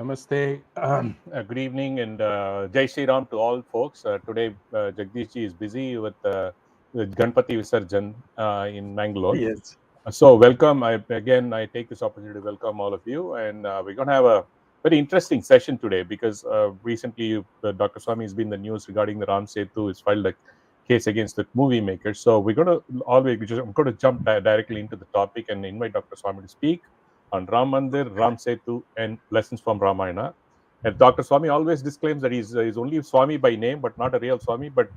Namaste, good evening, and Jai Shri Ram to all folks. Today, Jagdish ji is busy with Ganpati Visarjan in Mangalore. Yes. So, welcome. I take this opportunity to welcome all of you, and we're going to have a very interesting session today because recently Dr. Swamy has been in the news regarding the Ram Setu. Is filed a case against the movie makers. So, I'm going to jump directly into the topic and invite Dr. Swamy to speak on Ram Mandir, Ram Setu, and lessons from Ramayana. And Dr. Swamy always disclaims that he's only Swamy by name, but not a real Swamy. But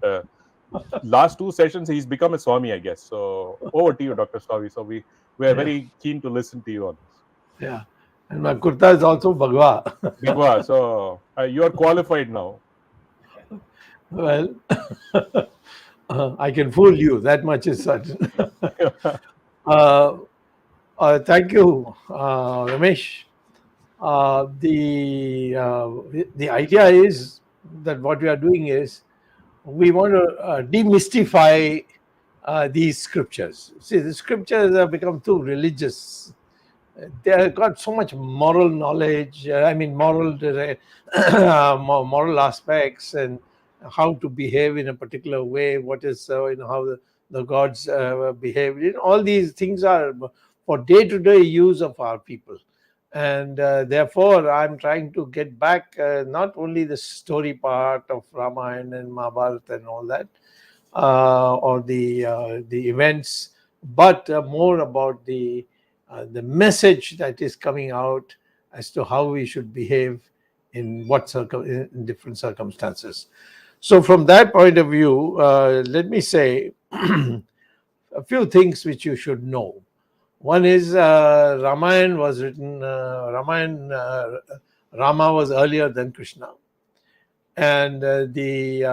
last two sessions, he's become a Swamy, I guess. So over to you, Dr. Swamy. So we are Yeah. very keen to listen to you on this. Yeah. And my kurta is also Bhagwa. Bigwa, so you are qualified now. Well, I can fool you. That much is certain. uh, Thank you, Ramesh. The idea is that what we are doing is we want to demystify these scriptures. See, the scriptures have become too religious. They have got so much moral knowledge. Moral aspects and how to behave in a particular way. What is how the gods behave. All these things are for day-to-day use of our people, and therefore I'm trying to get back not only the story part of Ramayana and Mahabharata and all that, or the events, but more about the message that is coming out as to how we should behave in in different circumstances. So from that point of view, let me say a few things which you should know. One is Ramayana was written. Rama was earlier than Krishna, and the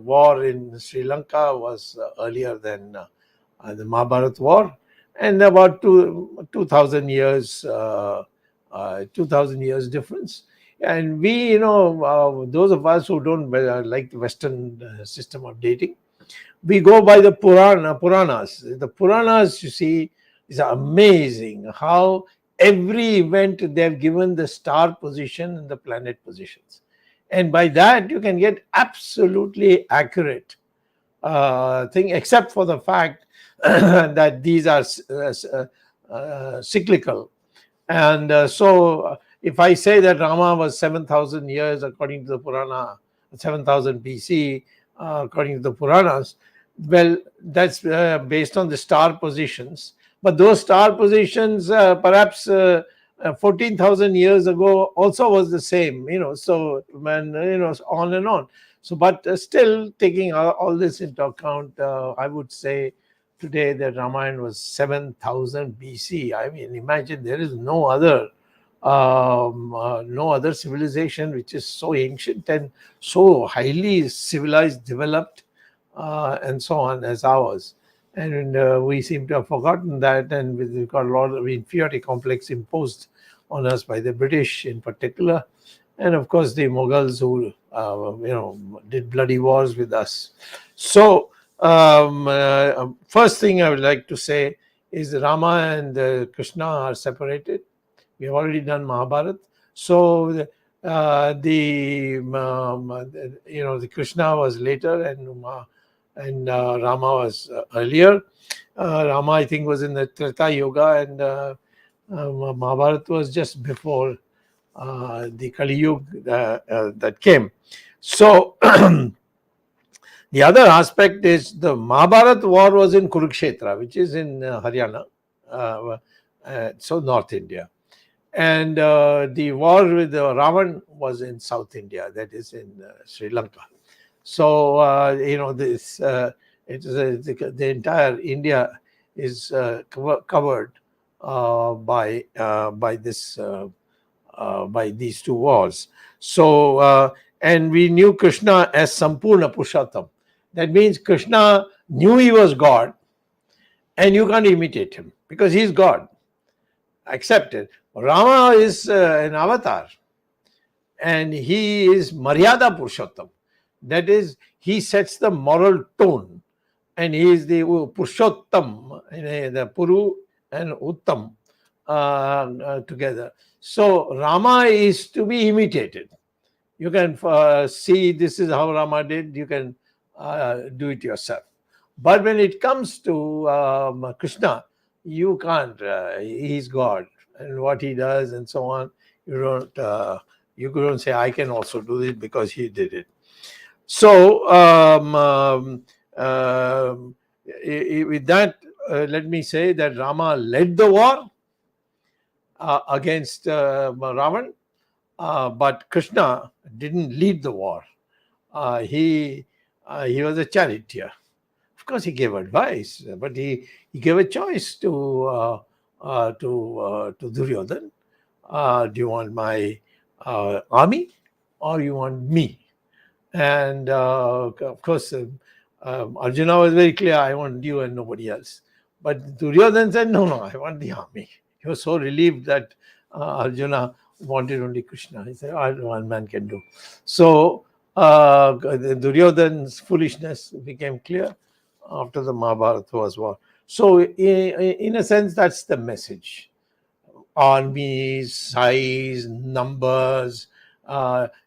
war in Sri Lanka was earlier than the Mahabharata war, and about 2,000 years 2,000 years difference. And we, those of us who don't like the Western system of dating, we go by the Puranas. The Puranas, you see, is amazing how every event they've given the star position and the planet positions, and by that you can get absolutely accurate thing, except for the fact that these are cyclical. And so if I say that Rama was 7,000 years according to the Purana, 7,000 BC according to the Puranas, well, that's based on the star positions. But those star positions, perhaps 14,000 years ago, also was the same. So when on and on. So, but still taking all this into account, I would say today that Ramayana was 7,000 BC. I mean, imagine there is no other civilization which is so ancient and so highly civilized, developed, and so on as ours. And we seem to have forgotten that, and we've got a lot of inferiority complex imposed on us by the British in particular, and of course the Mughals who did bloody wars with us. So first thing I would like to say is Rama and Krishna are separated. We have already done Mahabharata. So the Krishna was later, and Rama was earlier. Rama, I think, was in the Treta Yuga, and Mahabharata was just before the Kali Yuga that came. So the other aspect is the Mahabharata war was in Kurukshetra, which is in Haryana, so North India. And the war with Ravan was in South India, that is in Sri Lanka. So the entire India is covered by these two wars. So and we knew Krishna as Sampurna Purushottam. That means Krishna knew he was God, and you can't imitate him because he's God. Accepted. Rama is an avatar, and he is Maryada Purushottam. That is, he sets the moral tone, and he is the Purushottam, the Puru and Uttam. together. So Rama is to be imitated. You can see this is how Rama did. You can do it yourself. But when it comes to Krishna, you can't. He's God, and what he does, and so on. You don't. You don't say I can also do it because he did it. So with that, let me say that Rama led the war against Ravan, but Krishna didn't lead the war. He was a charioteer. Of course, he gave advice, but he gave a choice to Duryodhan. Do you want my army, or you want me? And of course, Arjuna was very clear, I want you and nobody else. But Duryodhan said, no, no, I want the army. He was so relieved that Arjuna wanted only Krishna. He said, all one man can do. So Duryodhan's foolishness became clear after the Mahabharata was war. So in a sense, that's the message. Armies, size, numbers.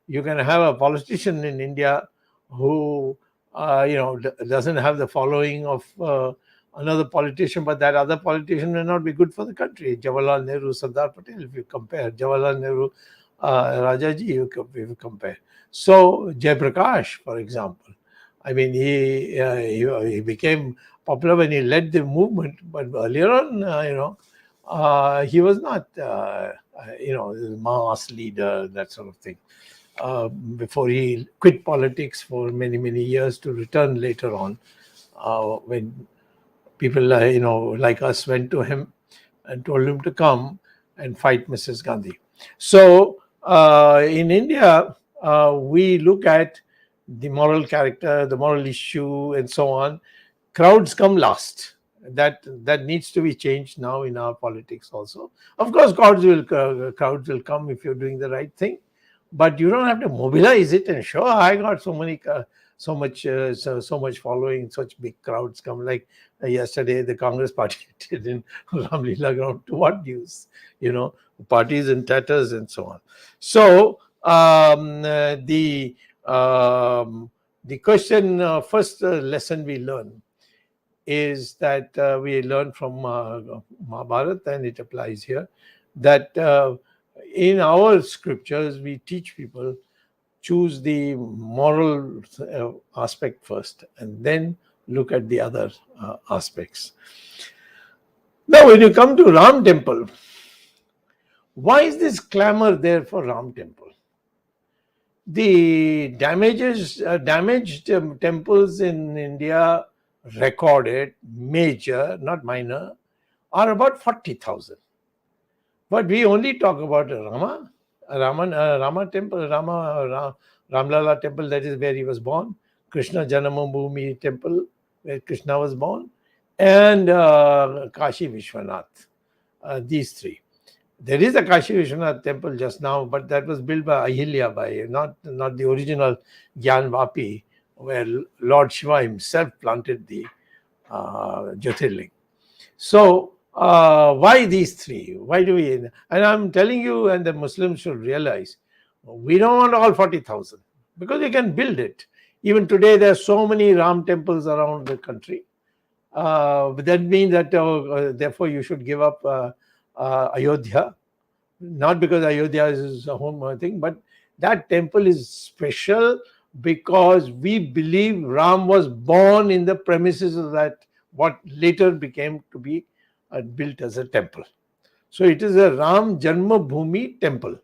You can have a politician in India who, doesn't have the following of another politician, but that other politician may not be good for the country. Jawaharlal Nehru, Sardar Patel, if you compare. Jawaharlal Nehru, Rajaji, if you compare. So Jayaprakash, for example, I mean, he became popular when he led the movement, but earlier on, he was not, mass leader, that sort of thing. Before he quit politics for many, many years to return later on, when people, like us went to him and told him to come and fight Mrs. Gandhi. So in India, we look at the moral character, the moral issue, and so on. Crowds come last. That needs to be changed now in our politics also. Of course, crowds will come if you're doing the right thing, but you don't have to mobilize it and show I got so much following, such big crowds come. Like yesterday, the Congress party did in Ramlila ground. To what use? Parties in tatters and so on. So the question, first lesson we learn is that we learn from Mahabharata, and it applies here, that in our scriptures we teach people choose the moral aspect first and then look at the other aspects. Now, when you come to Ram Temple, why is this clamor there for Ram Temple? The damaged temples in India recorded, major, not minor, are about 40,000. But we only talk about Rama temple, Ramlala temple, that is where he was born, Krishna Janmabhoomi temple, where Krishna was born, and Kashi Vishwanath. These three. There is a Kashi Vishwanath temple just now, but that was built by Ahilya, not the original Gyan Vapi, where Lord Shiva himself planted the Jyotirling. So why these three? Why do we? And I'm telling you, and the Muslims should realize, we don't want all 40,000 because we can build it. Even today, there are so many Ram temples around the country. That means that therefore you should give up Ayodhya, not because Ayodhya is a home thing, but that temple is special because we believe Ram was born in the premises of that, what later became to be built as a temple. So it is a Ram Janmabhoomi temple.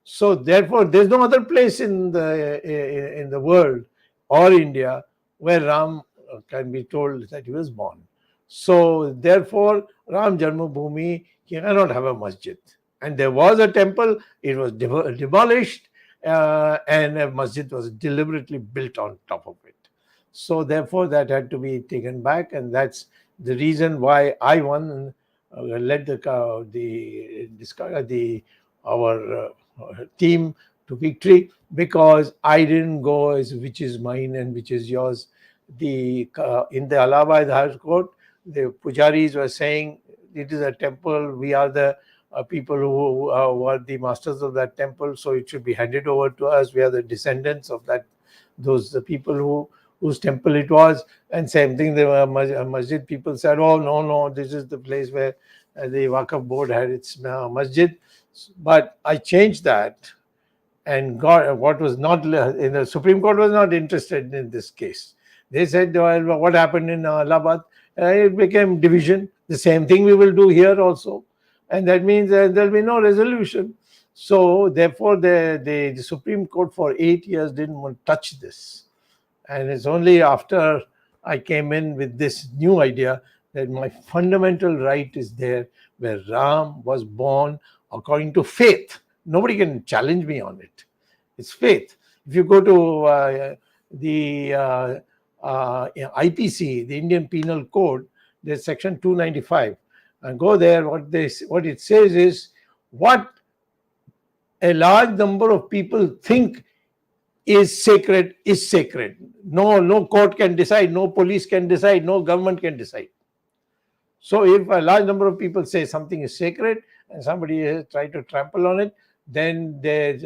So therefore, there's no other place in the world or India where Ram can be told that he was born. So therefore, Ram Janmabhoomi cannot have a masjid. And there was a temple, it was demolished, and a masjid was deliberately built on top of it. So therefore, that had to be taken back, and that's the reason why I led our team to victory, because I didn't go as which is mine and which is yours. In the Allahabad High Court, the pujaris were saying it is a temple. We are the people who were the masters of that temple, so it should be handed over to us. We are the descendants of that, the people whose temple it was. And same thing, the masjid people said, oh no, no, this is the place where the Waqf board had its masjid. But I changed that, and God, what was not in the Supreme Court was not interested in this case. They said, well, what happened in Allahabad? It became division. The same thing we will do here also, and that means there'll be no resolution. So therefore, the Supreme Court for 8 years didn't want to touch this, and it's only after I came in with this new idea that my fundamental right is there, where Ram was born according to faith. Nobody can challenge me on it. It's faith. If you go to the IPC, the Indian Penal Code, there's section 295, and go there. What it says is, what a large number of people think is sacred is sacred. No court can decide, no police can decide, no government can decide. So if a large number of people say something is sacred and somebody try to trample on it, then there's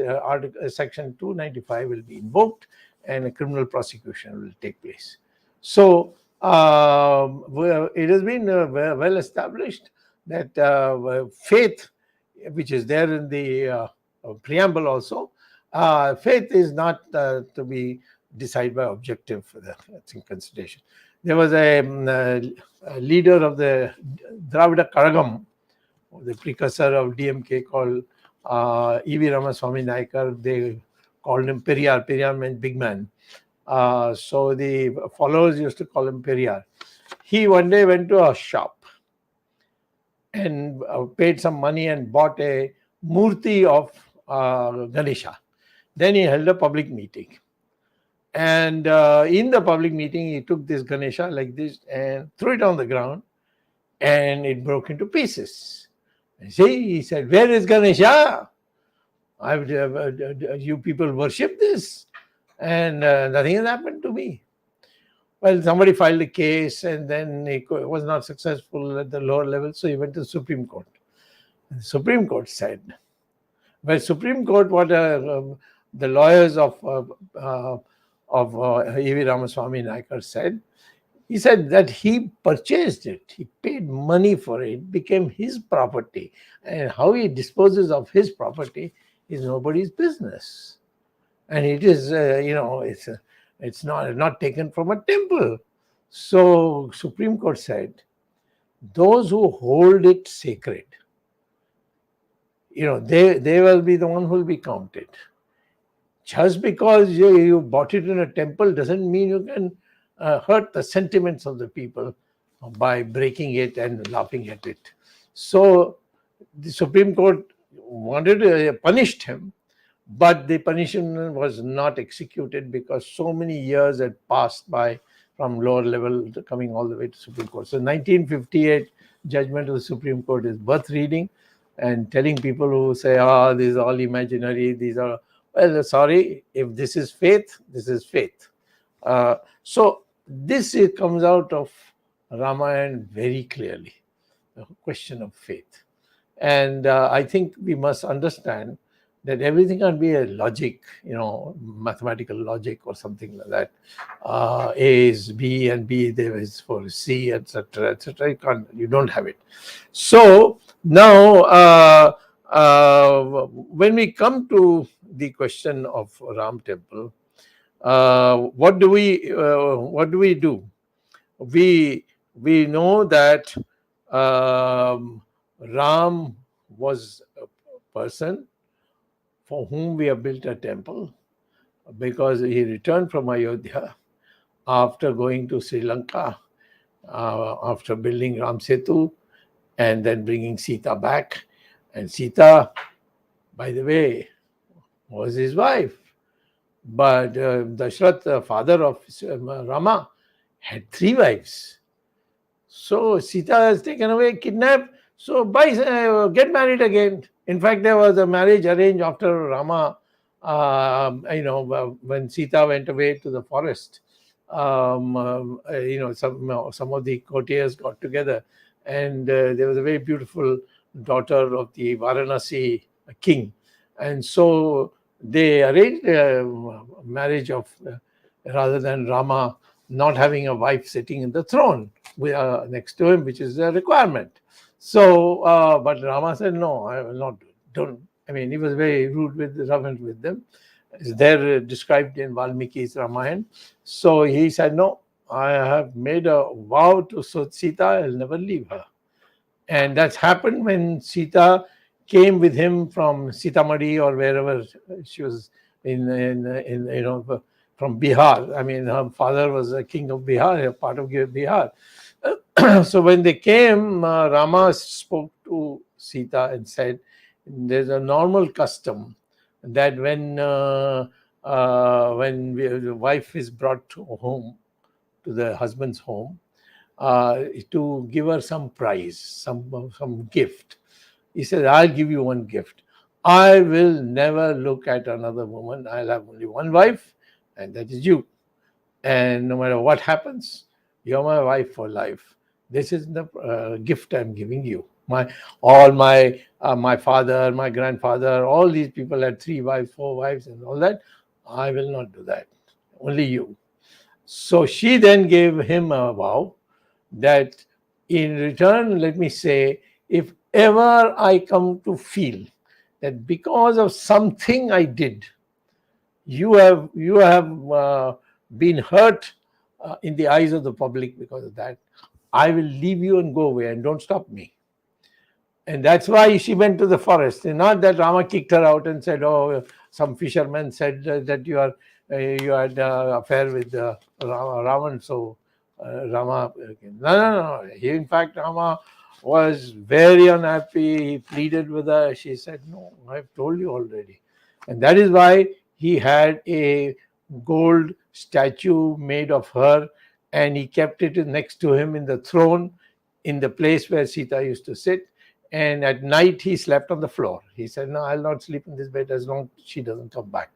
section 295 will be invoked and a criminal prosecution will take place. So it has been well established that faith, which is there in the preamble also, faith is not to be decided by objective consideration. There was a leader of the Dravida Karagam, the precursor of DMK, called E.V. Ramaswamy Naikar. They called him Periyar. Periyar meant big man. So the followers used to call him Periyar. He one day went to a shop and paid some money and bought a murti of Ganesha. Then he held a public meeting. And in the public meeting, he took this Ganesha like this and threw it on the ground, and it broke into pieces. And see, he said, where is Ganesha? You people worship this, and nothing has happened to me. Well, somebody filed a case, and then he was not successful at the lower level, so he went to the Supreme Court. And the Supreme Court said, well, Supreme Court, what the lawyers of E.V. Ramaswamy Naikar said, he said that he purchased it, he paid money for it, became his property, and how he disposes of his property is nobody's business. And it is, it's not taken from a temple. So Supreme Court said, those who hold it sacred, they will be the one who will be counted. Just because you bought it in a temple doesn't mean you can hurt the sentiments of the people by breaking it and laughing at it. So the Supreme Court wanted to punish him, but the punishment was not executed because so many years had passed by from lower level coming all the way to Supreme Court. So 1958 judgment of the Supreme Court is worth reading, and telling people who say, this is all imaginary, these are, well, sorry, if this is faith, this is faith. So this comes out of Ramayana very clearly, the question of faith. And I think we must understand that everything can be a logic, mathematical logic or something like that. A is B and B there is for C, etc., etc. You don't have it. So now, when we come to the question of Ram Temple, what do we do? We know that Ram was a person for whom we have built a temple, because he returned from Ayodhya after going to Sri Lanka, after building Ram Setu and then bringing Sita back. And Sita, by the way, was his wife. But Dashrath, the father of Rama, had 3 wives. So Sita has taken away, kidnapped. So get married again. In fact, there was a marriage arranged after Rama, when Sita went away to the forest. Some of the courtiers got together and there was a very beautiful daughter of the Varanasi king, and so they arranged a marriage of rather than Rama not having a wife sitting in the throne next to him, which is a requirement. So, but Rama said, "No, I will not do it. Don't." I mean, he was very rude with them. It's there described in Valmiki's Ramayana. So he said, "No, I have made a vow to Sita. I'll never leave her." And that's happened when Sita came with him from Sitamadi or wherever she was in from Bihar. I mean, her father was a king of Bihar, a part of Bihar. So when they came, Rama spoke to Sita and said, "There's a normal custom that when the wife is brought home to the husband's home, to give her some prize, some gift." He said, "I'll give you one gift. I will never look at another woman. I'll have only one wife, and that is you. And no matter what happens, you're my wife for life. This is the gift I'm giving you. My father, my grandfather, all these people had 3 wives, 4 wives, and all that. I will not do that. Only you." So she then gave him a vow that in return, let me say, if ever I come to feel that because of something I did, you have been hurt in the eyes of the public because of that, I will leave you and go away and don't stop me. And that's why she went to the forest. And not that Rama kicked her out and said, "Oh, some fisherman said that you had affair with Ravan, so Rama." No. In fact, Rama was very unhappy. He pleaded with her. She said, "No, I've told you already." And that is why he had a gold statue made of her, and he kept it next to him in the throne, in the place where Sita used to sit. And at night he slept on the floor. He said, "No, I'll not sleep in this bed as long as she doesn't come back."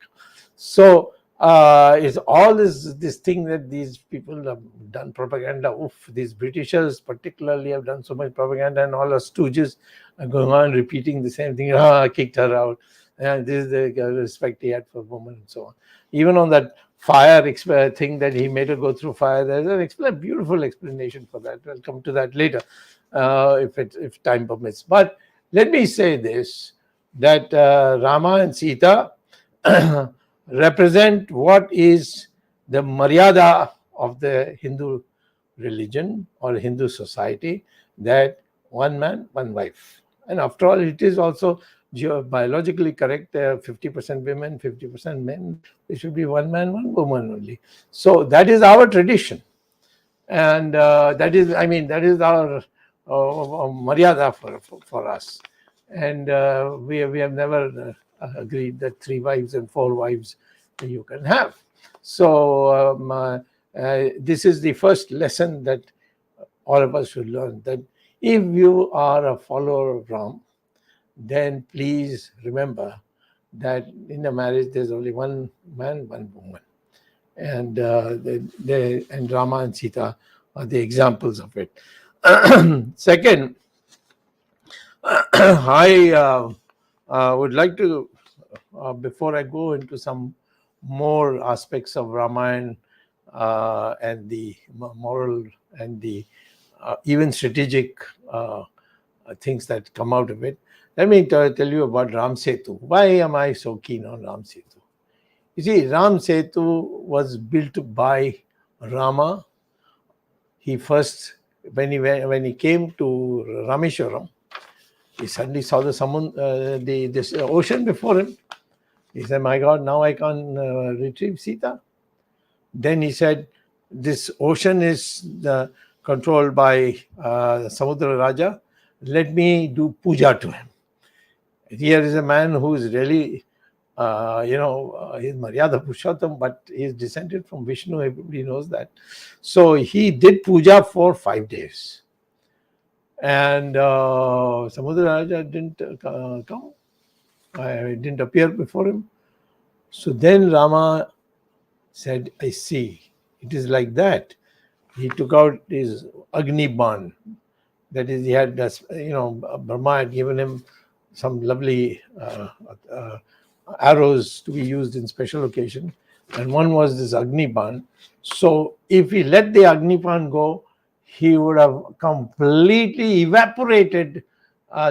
So it's all this thing that these people have done propaganda. Oof, these Britishers particularly have done so much propaganda, and all the stooges are going on repeating the same thing. Kicked her out. And this is the respect he had for women and so on. Even on that fire thing that he made her go through fire, there's an beautiful explanation for that. I'll come to that later if time permits. But let me say this, that Rama and Sita represent what is the maryada of the Hindu religion or Hindu society, that one man, one wife. And after all, it is also biologically correct. There are 50% women, 50% men. It should be one man, one woman only. So that is our tradition. And that is our maryada for us. And we have never agreed that 3 wives and 4 wives you can have. So this is the first lesson that all of us should learn, that if you are a follower of Ram, then please remember that in a marriage there's only one man, one woman. And and Rama and Sita are the examples of it. Second, I would like to, before I go into some more aspects of Ramayana and the moral and the even strategic things that come out of it, let me tell you about Ram Setu. Why am I so keen on Ram Setu? You see, Ram Setu was built by Rama. He first, when he came to Rameshwaram, he suddenly saw this ocean before him. He said, "My God, now I can retrieve Sita." Then he said, "This ocean is controlled by Samudra Raja. Let me do puja to him." Here is a man who is really, he's Maryada Purushottam, but he is descended from Vishnu. Everybody knows that. So he did puja for 5 days. And Samudra Raja didn't come. It didn't appear before him. So then Rama said, "I see. It is like that." He took out his Agni Ban, That is, he had, Brahma had given him some lovely arrows to be used in special occasion, and one was this Agnipan. So if he let the Agnipan go, he would have completely evaporated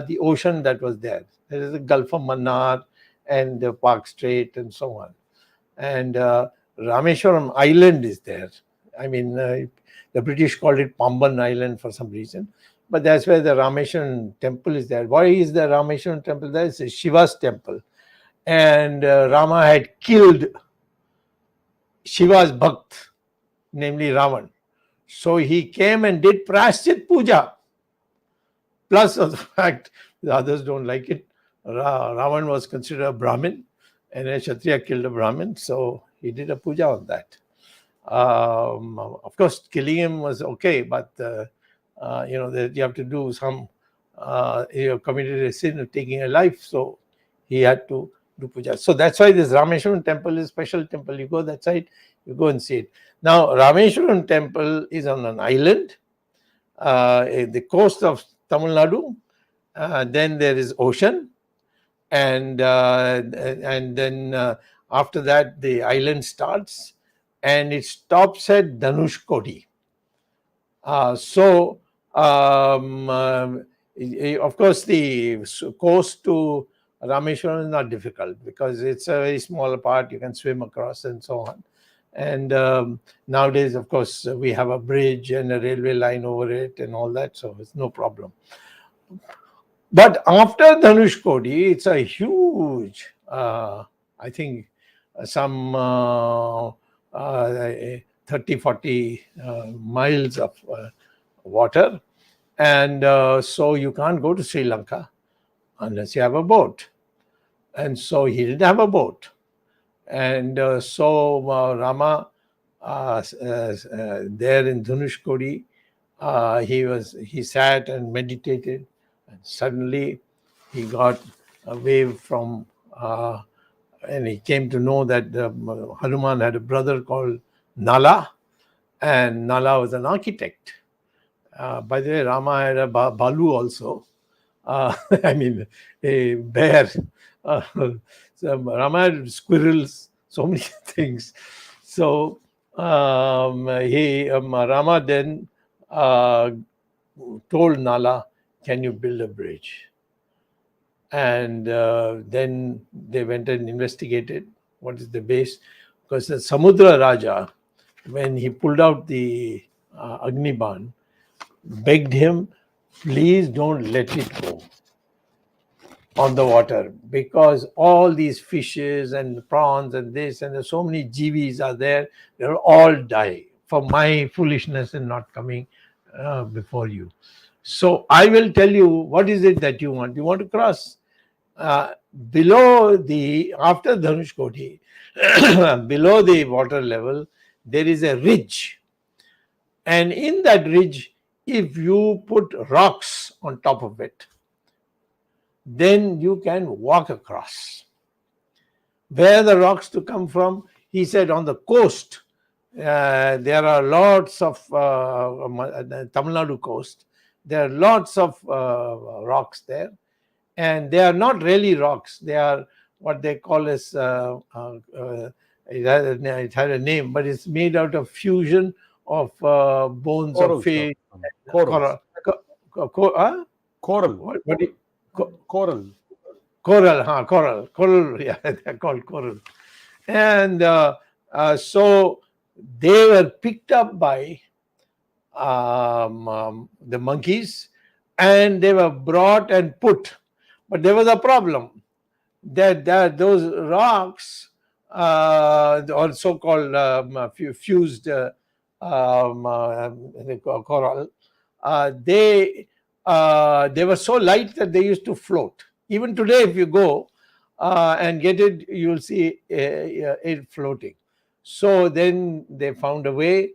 the ocean that was there. There is the Gulf of Mannar and the Park Strait and so on. And Rameshwaram Island is there. I mean, the British called it Pamban Island for some reason, but that's where the Rameshwaram temple is there. Why is the Rameshwaram temple there? It's a Shiva's temple. And Rama had killed Shiva's Bhakt, namely Ravan. So he came and did Prashchit Puja. Plus of the fact the others don't like it. Ravan was considered a Brahmin, and a Kshatriya killed a Brahmin, so he did a puja on that. Of course, killing him was okay, but that you have to do some. You have committed a sin of taking a life, so he had to do puja. So that's why this Rameshwaram temple is a special temple. You go that side, you go and see it. Now, Rameshwaram temple is on an island, the coast of Tamil Nadu. Then there is ocean, and then after that the island starts, and it stops at Dhanushkodi. Of course, the coast to Rameshwaram is not difficult because it's a very small part. You can swim across and so on. And nowadays, of course, we have a bridge and a railway line over it and all that, so it's no problem. But after Dhanushkodi, it's a huge, I think, some 30, 40 miles of water. And so you can't go to Sri Lanka unless you have a boat. And so he didn't have a boat. And so Rama, there in Dhanushkodi, he sat and meditated, and suddenly he got a wave from, and he came to know that Hanuman had a brother called Nala, and Nala was an architect. By the way, Rama had a Balu also. I mean, a bear. So Rama had squirrels, so many things. So Rama then told Nala, "Can you build a bridge?" And then they went and investigated what is the base, because the Samudra Raja, when he pulled out the Agniban, begged him, "Please don't let it go on the water, because all these fishes and prawns and this and there's so many jivis are there, they'll all die for my foolishness in not coming before you. So I will tell you, what is it that you want? You want to cross below after Dhanushkodi, below the water level, there is a ridge. And in that ridge, if you put rocks on top of it, then you can walk across." Where the rocks to come from? He said on the coast, there are lots of, the Tamil Nadu coast, there are lots of rocks there. And they are not really rocks. They are what they call as, it had a name, but it's made out of fusion of bones Coral, of fish. Coral. Coral. Coral. Coral. Yeah, they're called coral. And so they were picked up by the monkeys, and they were brought and put. But there was a problem that those rocks, or so-called fused coral, they were so light that they used to float. Even today, if you go and get it, you'll see it floating. So then they found a way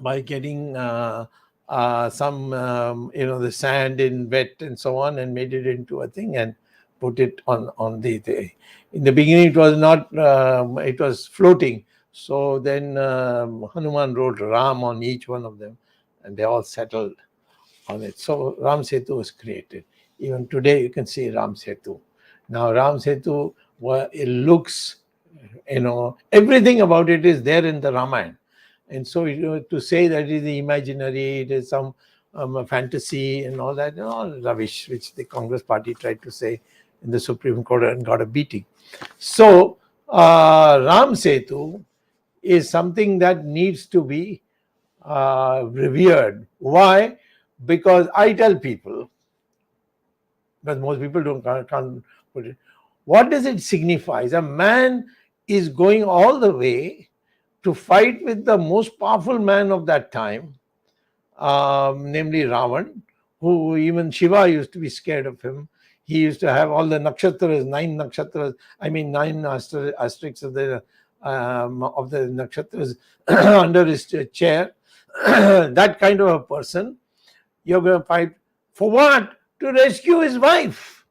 by getting some, the sand in wet and so on, and made it into a thing and put it on the. In the beginning, it was not. It was floating. So then Hanuman wrote Ram on each one of them, and they all settled on it. So Ram Setu was created. Even today, you can see Ram Setu. Now, Ram Setu, it looks, everything about it is there in the Ramayana. And so, to say that it is imaginary, it is some fantasy and all that, all rubbish, which the Congress party tried to say in the Supreme Court and got a beating. So, Ram Setu is something that needs to be revered. Why? Because I tell people, but most people can't put it. What does it signify? A man is going all the way to fight with the most powerful man of that time, namely Ravan, who even Shiva used to be scared of him. He used to have all the nakshatras, 9 nakshatras, nine asterisks of the nakshatras under his chair. That kind of a person, you're going to fight for what? To rescue his wife.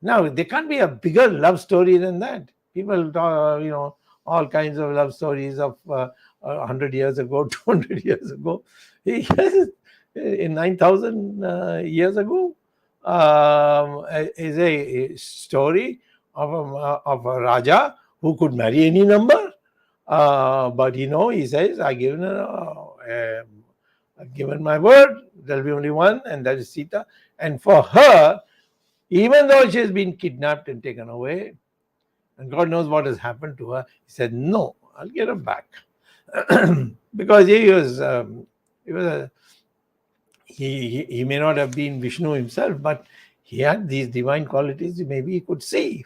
Now, there can't be a bigger love story than that. People talk, all kinds of love stories of 100 years ago, 200 years ago. In 9,000 years ago, is a story of a Raja who could marry any number. But he says, I've given my word, there'll be only one, and that is Sita. And for her, even though she has been kidnapped and taken away, and God knows what has happened to her, he said, no, I'll get her back. Because he may not have been Vishnu himself, but he had these divine qualities maybe he could see.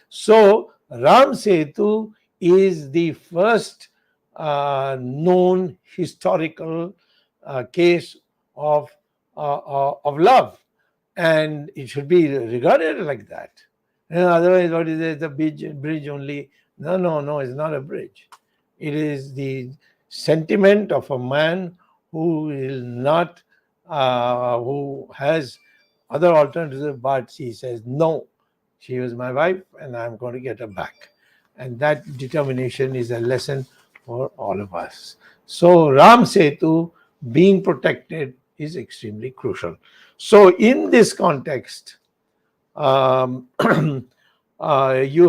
So Ram Setu is the first known historical case of love, and it should be regarded like that. Otherwise, what is it? It's a bridge only. No, it's not a bridge. It is the sentiment of a man who will not, who has other alternatives, but he says, no, she was my wife and I'm going to get her back. And that determination is a lesson for all of us. So Ram Setu being protected is extremely crucial. So in this context, you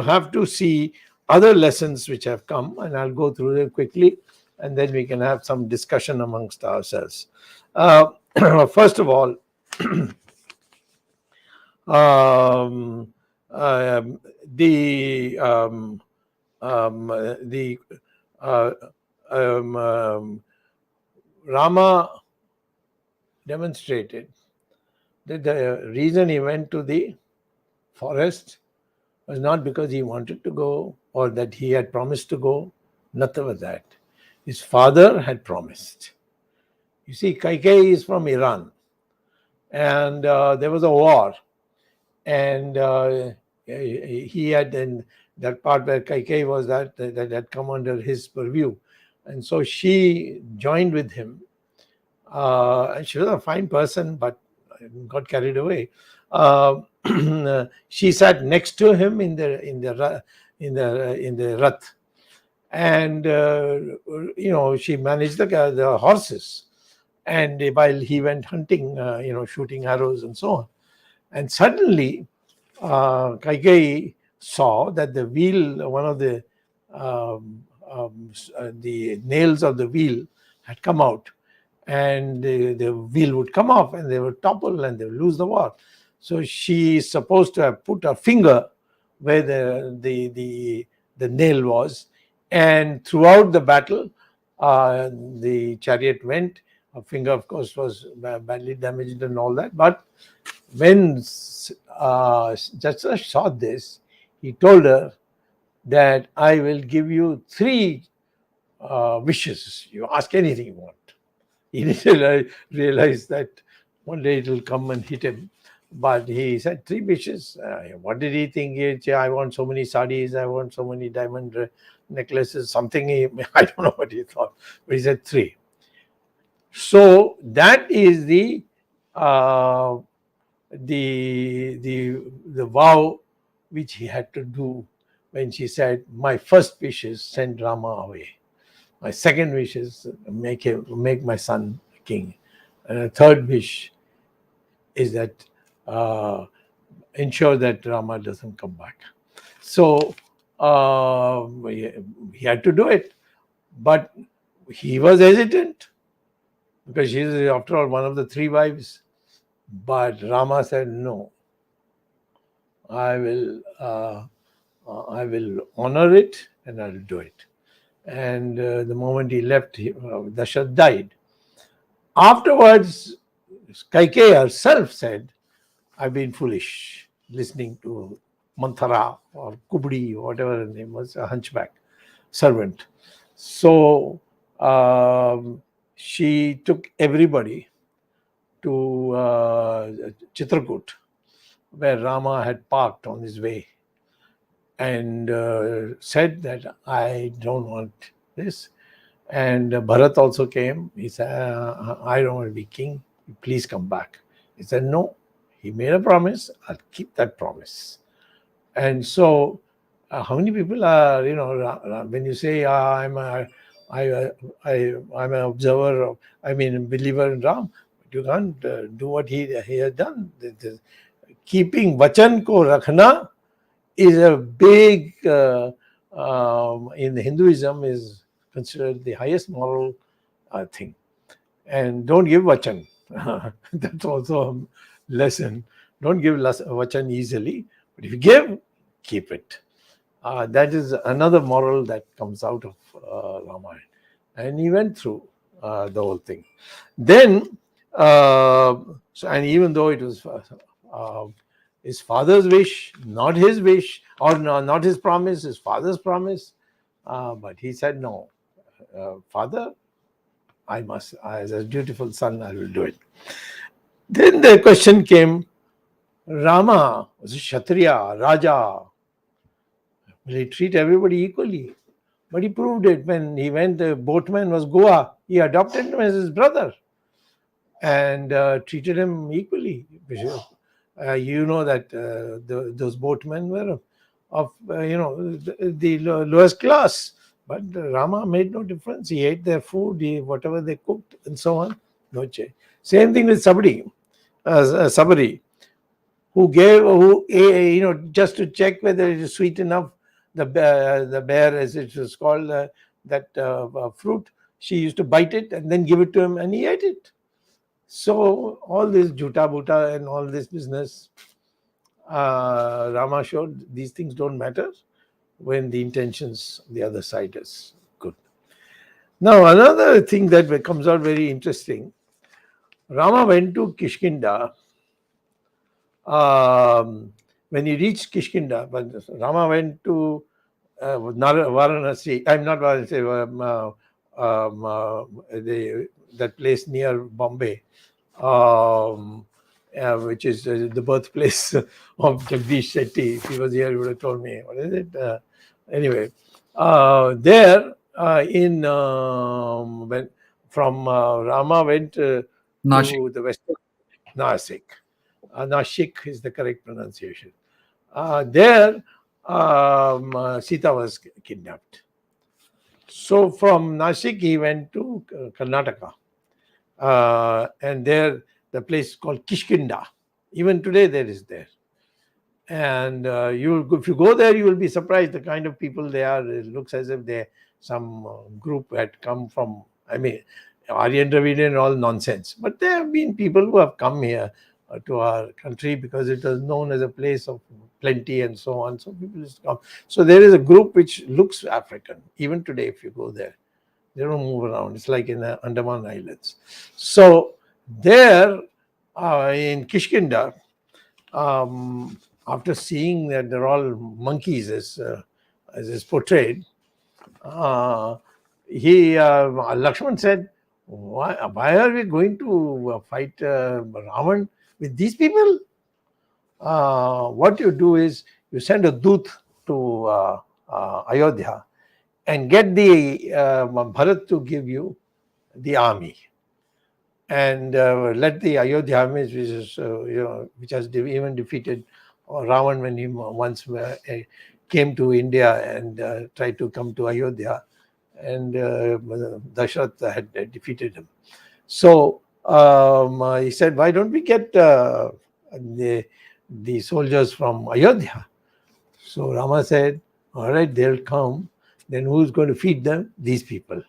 have to see other lessons which have come, and I'll go through them quickly, and then we can have some discussion amongst ourselves. First of all, Rama demonstrated that the reason he went to the forest was not because he wanted to go or that he had promised to go. Nothing of that. His father had promised. You see, Kaikeyi is from Iran, and there was a war, and he had, in that part where Kaikeyi was, that had come under his purview, and so she joined with him. And she was a fine person, but got carried away. She sat next to him in the rath, and she managed the horses, and while he went hunting, shooting arrows and so on. And suddenly, Kaikeyi saw that the wheel, one of the nails of the wheel had come out, and the wheel would come off and they would topple and they would lose the war. So she is supposed to have put her finger where the nail was, and throughout the battle, the chariot went. Her finger, of course, was badly damaged and all that. But when Jatra saw this, he told her that I will give you 3 wishes. You ask anything you want. He didn't realize that one day it will come and hit him. But he said 3 wishes. What did he think? I want so many sarees, I want so many diamond necklaces, something. I don't know what he thought, but he said 3. So that is the vow which he had to do when she said, my first wish is send Rama away. My second wish is make my son king. And a third wish is that ensure that Rama doesn't come back. So he had to do it, but he was hesitant because she is, after all, one of the three wives. But Rama said, "No, I will, I will honor it, and I'll do it." And the moment he left, Dasharatha died. Afterwards, Kaikeyi herself said, "I've been foolish listening to Manthara or Kubdi, whatever her name was, a hunchback servant." So she took everybody to Chitrakoot, where Rama had parked on his way, and said that I don't want this. And Bharat also came. He said, I don't want to be king. Please come back. He said, no. He made a promise. I'll keep that promise. And so, how many people are, when you say, I'm an observer, a believer in Ram, but you can't do what he has done. Keeping vachan ko rakhna is a big, in Hinduism, is considered the highest moral thing. And don't give vachan. That's also a lesson. Don't give vachan easily, but if you give, keep it. That is another moral that comes out of Ramayana. And he went through the whole thing. Then, and even though it was his father's wish, not his wish, or not his promise, his father's promise, but he said, no, father, I must, as a dutiful son, I will do it. Then the question came, Rama was a Kshatriya, Raja. Will he treat everybody equally? But he proved it when he went, the boatman was Goa. He adopted him as his brother and treated him equally. You know that those boatmen were of the lowest class. But Rama made no difference. He ate their food, whatever they cooked, and so on. No change. Same thing with Sabari, who gave, just to check whether it is sweet enough, the bear, as it was called, that fruit, she used to bite it and then give it to him, and he ate it. So all this juta buta and all this business, Rama showed these things don't matter when the intentions of the other side is good. Now, another thing that comes out very interesting, Rama went to Kishkinda. When he reached Kishkinda, but Rama went to Varanasi. I'm not Varanasi, that place near Bombay, which is the birthplace of Jagdish Shetty. If he was here, he would have told me. What is it? Anyway, there when from Rama went to Nashik. the western Nasik. Nashik is the correct pronunciation. There, Sita was kidnapped. So from Nashik, he went to Karnataka. And there, the place called Kishkinda. Even today, there is there. And if you go there, you will be surprised the kind of people they are. It looks as if some group had come from, Aryan Dravidian and all nonsense. But there have been people who have come here to our country because it was known as a place of plenty and so on. So people used to come. So there is a group which looks African. Even today, if you go there, they don't move around. It's like in the Andaman Islands. So there in Kishkinda, after seeing that they're all monkeys as is portrayed, Lakshman said, why are we going to fight Ravan with these people? What you do is you send a doot to Ayodhya and get the Bharat to give you the army, and let the Ayodhya army, which has even defeated Ravan when he once came to India and tried to come to Ayodhya, and Dasharatha had defeated him. So he said, why don't we get the soldiers from Ayodhya? So Rama said, all right, they'll come. Then who's going to feed them? These people.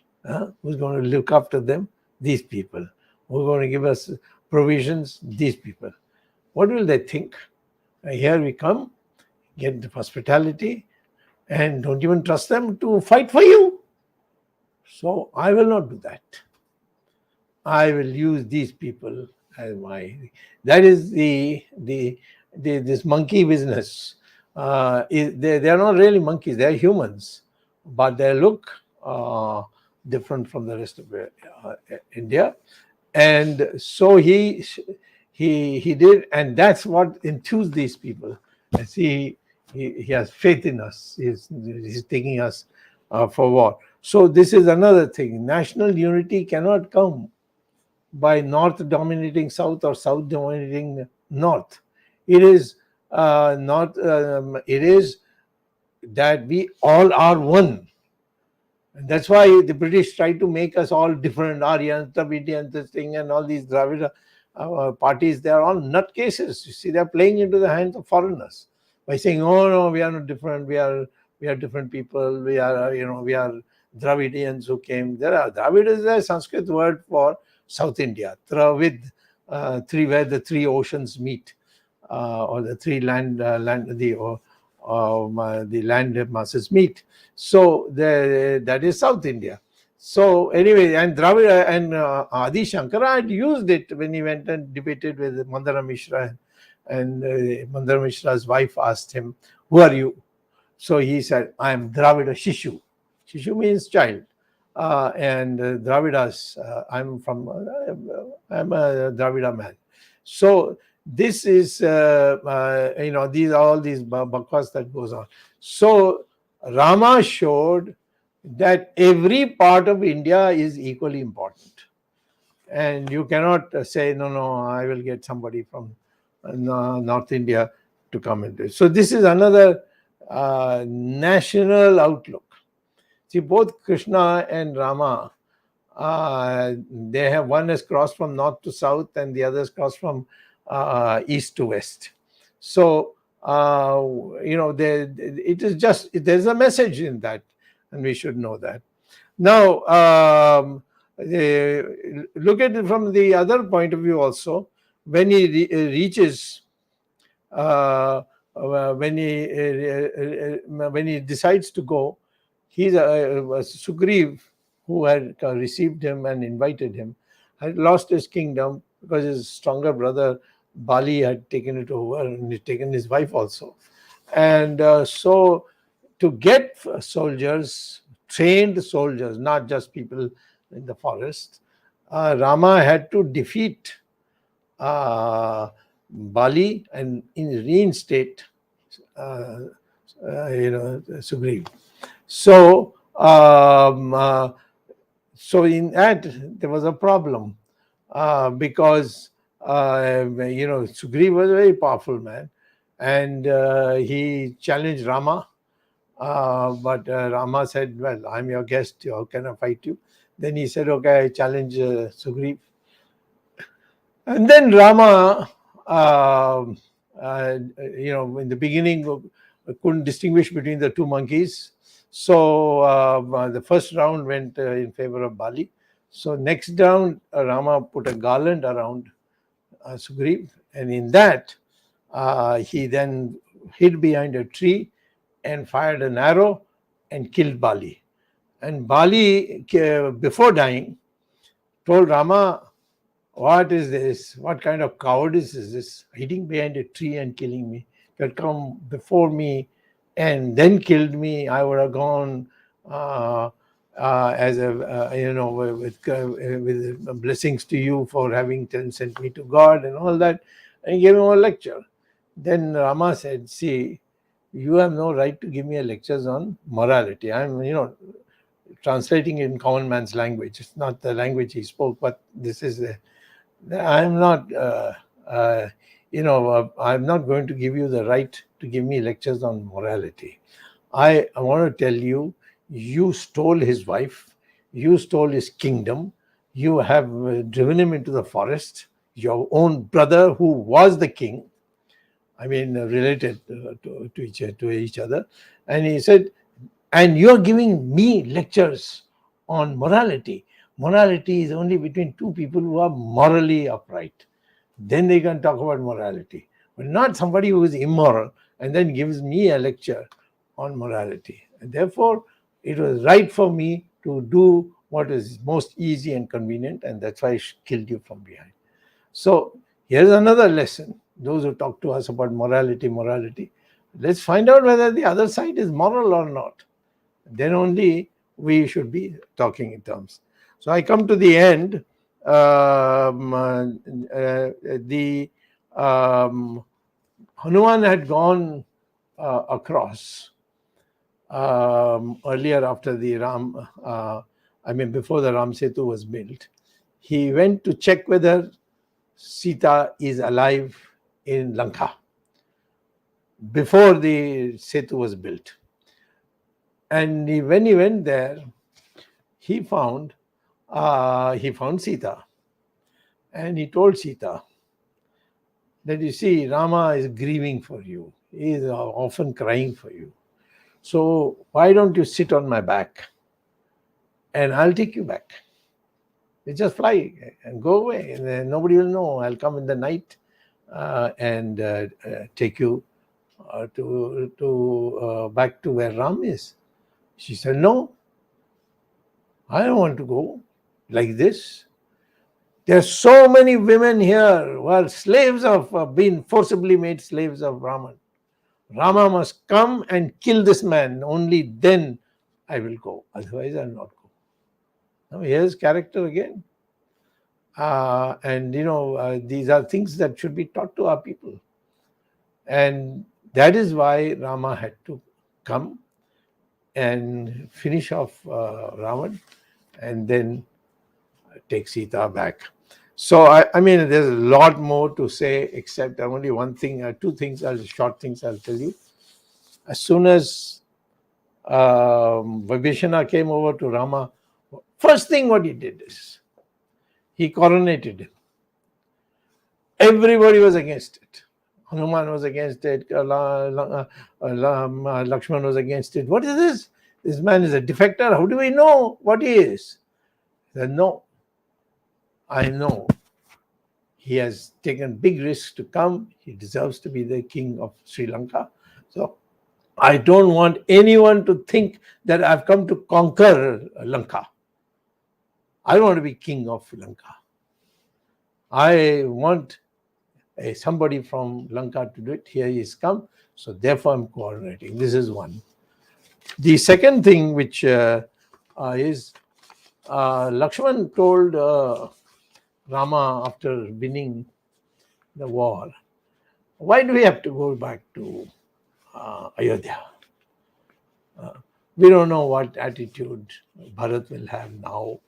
Who's going to look after them? These people. Who's going to give us provisions? These people. What will they think? Here we come, get the hospitality, and don't even trust them to fight for you. So I will not do that. I will use these people as my. That is the this monkey business. They are not really monkeys; they are humans, but they look different from the rest of India. And so he did, and that's what enthused these people. And see, he has faith in us. He's taking us for war. So this is another thing. National unity cannot come by North dominating South or South dominating North. It is not. It is that we all are one. And that's why the British tried to make us all different, Aryans, Dravidians, this thing, and all these Dravida parties. They are all nutcases. You see, they are playing into the hands of foreigners by saying, "Oh no, we are not different. We are different people. We are we are Dravidians who came." There are Dravid is a Sanskrit word for South India. Dravid, where the three oceans meet, or the three the land masses meet. So that is South India. So anyway, and Dravida and Adi Shankara had used it when he went and debated with Mandara Mishra, and Mandara Mishra's wife asked him, "Who are you?" So he said, "I am Dravida Shishu." Shishu means child. And Dravidas, I'm a Dravida man. So this is, these are all these bakwas that goes on. So Rama showed that every part of India is equally important. And you cannot say, no, I will get somebody from North India to come into it. So this is another national outlook. See, both Krishna and Rama, they have one is crossed from north to south, and the other is crossed from east to west. So it is just there's a message in that, and we should know that. Now, look at it from the other point of view also. When he reaches, when he decides to go, he's Sugriv, who had received him and invited him, had lost his kingdom because his stronger brother Bali had taken it over and he'd taken his wife also. And so to get soldiers, trained soldiers, not just people in the forest, Rama had to defeat Bali and reinstate Sugriv. So so in that there was a problem because Sugriv was a very powerful man, and he challenged Rama. But Rama said, "Well, I'm your guest. How can I fight you?" Then he said, "Okay, I challenge Sugriv." And then Rama, in the beginning, couldn't distinguish between the two monkeys. So the first round went in favor of Bali. So next round, Rama put a garland around Sugriv, and in that, he then hid behind a tree and fired an arrow and killed Bali. And Bali, before dying, told Rama, "What is this? What kind of cowardice is this? Hiding behind a tree and killing me. You had come before me and then killed me. I would have gone as a with blessings to you for having sent me to God and all that." And he gave him a lecture. Then Rama said, "See, you have no right to give me a lectures on morality. I'm translating it in common man's language. It's not the language he spoke, but this is I'm not, I'm not going to give you the right to give me lectures on morality. I want to tell you, you stole his wife, you stole his kingdom, You have driven him into the forest. Your own brother, who was the king, I mean, related to each other. And he said, and you're giving me lectures on morality. Morality is only between two people who are morally upright. Then they can talk about morality, but not somebody who is immoral and then gives me a lecture on morality. And therefore, it was right for me to do what is most easy and convenient, and that's why I killed you from behind. So here's another lesson. Those who talk to us about morality, let's find out whether the other side is moral or not. Then only we should be talking in terms. So I come to the end. The Hanuman had gone across earlier after the before the Ram Setu was built. He went to check whether Sita is alive in Lanka before the Setu was built. And when he went there, he found Sita, and he told Sita that, you see, Rama is grieving for you. He is often crying for you. So why don't you sit on my back, and I'll take you back. You just fly and go away, and then nobody will know. I'll come in the night and take you to back to where Ram is. She said, no, I don't want to go like this. There are so many women here who are slaves of, been forcibly made slaves of Raman. Rama must come and kill this man. Only then I will go. Otherwise, I will not go. Now, here's character again. These are things that should be taught to our people. And that is why Rama had to come and finish off Ravan and then take Sita back. So, there's a lot more to say, except only one thing, two things, short things I'll tell you. As soon as Vibhishana came over to Rama, first thing what he did is, he coronated him. Everybody was against it. Hanuman was against it. Lakshman was against it. What is this? This man is a defector. How do we know what he is? He said, no, I know. He has taken big risks to come. He deserves to be the king of Sri Lanka. So I don't want anyone to think that I've come to conquer Lanka. I want to be king of Lanka. I want somebody from Lanka to do it. Here he has come. So therefore I'm coordinating. This is one. The second thing which is Lakshman told Rama after winning the war, why do we have to go back to Ayodhya? We don't know what attitude Bharat will have now.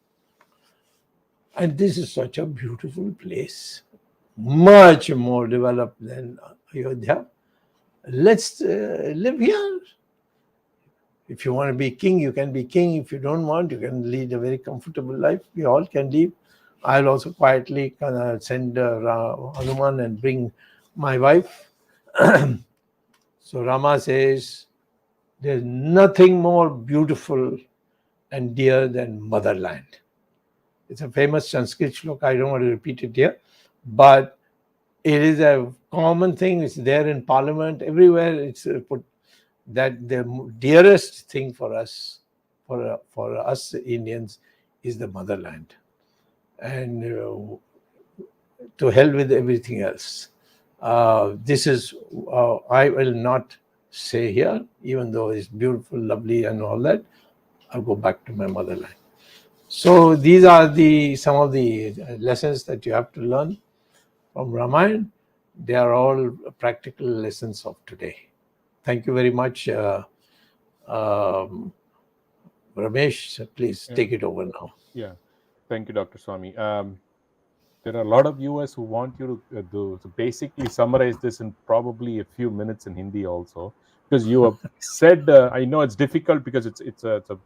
And this is such a beautiful place, much more developed than Ayodhya. Let's live here. If you want to be king, you can be king. If you don't want, you can lead a very comfortable life. We all can live. I'll also quietly send Hanuman and bring my wife. So Rama says, there's nothing more beautiful and dear than motherland. It's a famous Sanskrit shloka. I don't want to repeat it here, but it is a common thing. It's there in Parliament. Everywhere it's put that the dearest thing for us Indians, is the motherland. And to hell with everything else. This is, I will not say here, even though it's beautiful, lovely and all that, I'll go back to my motherland. So these are some of the lessons that you have to learn from Ramayana. They are all practical lessons of today. Thank you very much. Ramesh, please take it over now. Yeah. Thank you, Dr. Swamy. There are a lot of viewers who want you to basically summarize this in probably a few minutes in Hindi also, because you have said, I know it's difficult because it's a